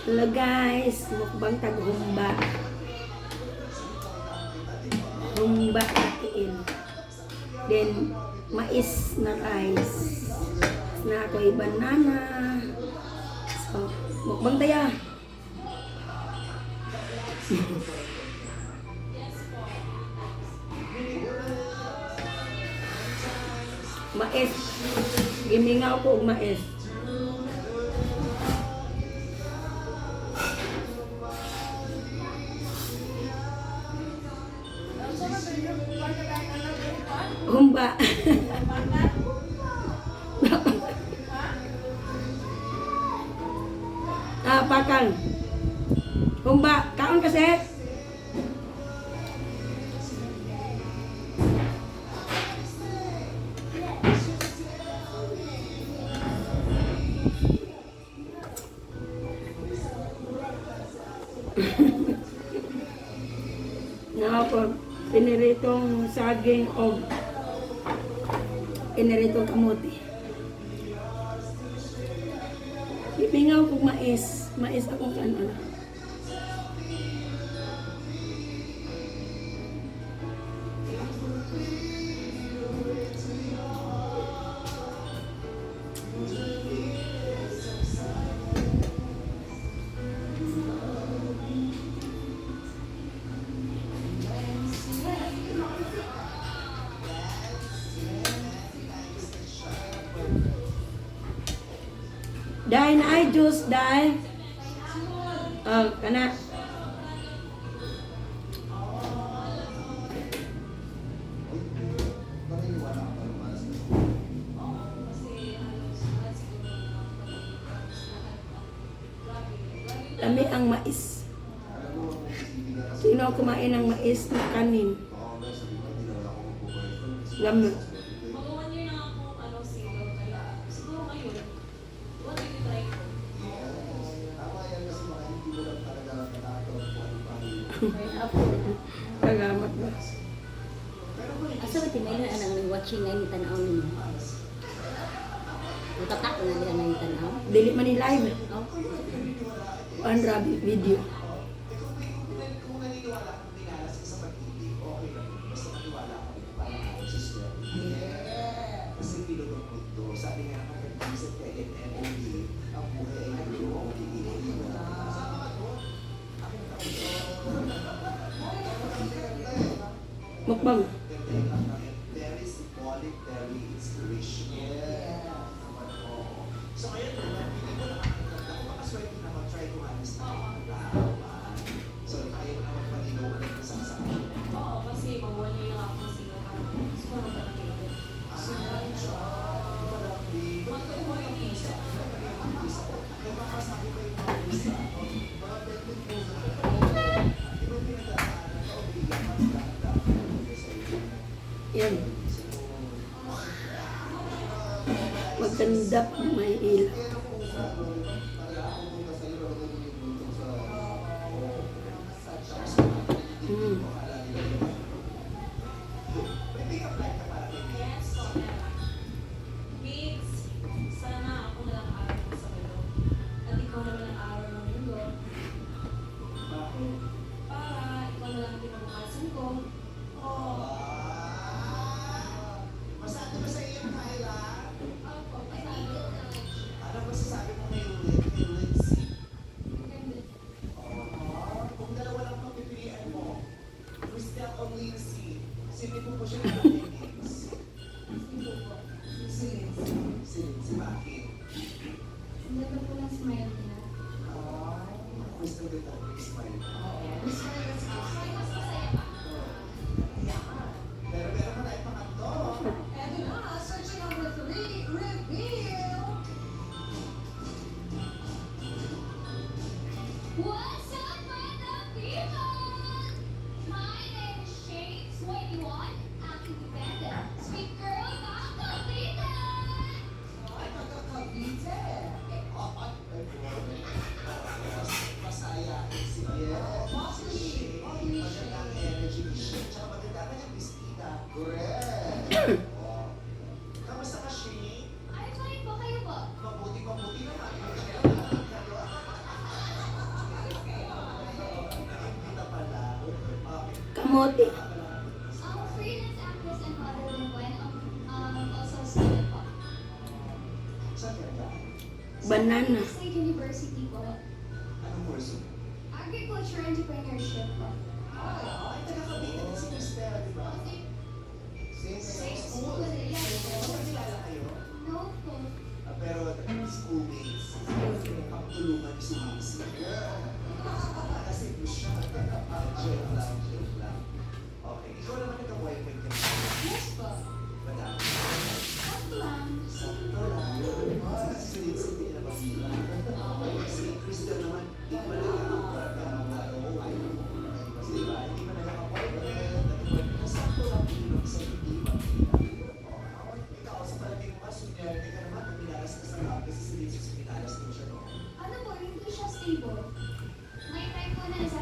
Hello guys, mukbang taghumba. Humba katiin. Then mais na rice. Na ako'y banana. So, mukbang tayo. Mais. Gimingaw ko og mais. Humba. Pakan. Humba. Kaon kasi. Nakapag piniritong saging o piniritong kamote. Ipingaw kong mais. Mais akong ano. Dahil na ay juice, dahil. Oh, kana. Lami ang mais. Sino kumain ng mais na kanin? Lami. Kagamat ba? Asa ba tinailan ang watching ngayon tanaw ninyo? Utatak na nila ngayon tanaw? Dili man ni live. Oh. Ang rabi video. Mukbang. Yan. Maganda may ilaw. What's up, random people? My name is Shades21, acting dependent. Sweet girl, Cavite! Ay, Cavite! Masaya. Sige. Magandang energy ni Shane. Tsaka maganda ka niyang bistida. Correct. Kamusta ka, Shane? Ay, fine po, kayo po. Mabuti naman. kamote. Freelance actress and model din po, and also student po. Saan ka ba? Banana. State University po. Anong kurso? Agriculture entrepreneurship po. Ay, taga-Cavite din si Cristela, di ba? Same school. Magkakilala kayo? No po. Pero schoolmates. Pagtulungan si Lizzie. Kasi po siya. Joke lang, joke lang. Okay, ikaw naman nagka-boyfriend ka na. Yes po. Madami. Sakto lang. Sakto lang. Si Lizzie hindi na masira. Si Crystal naman, di ba Hindi ba nagka-boyfriend? Sakto lang din yung isa hindi makita. Ikaw sa palagay mo, sunyerte ka naman, pinalas ka sa kasi si Lizzie pinalas din siya, no? Ano po, hindi siya stable. May time po na nasa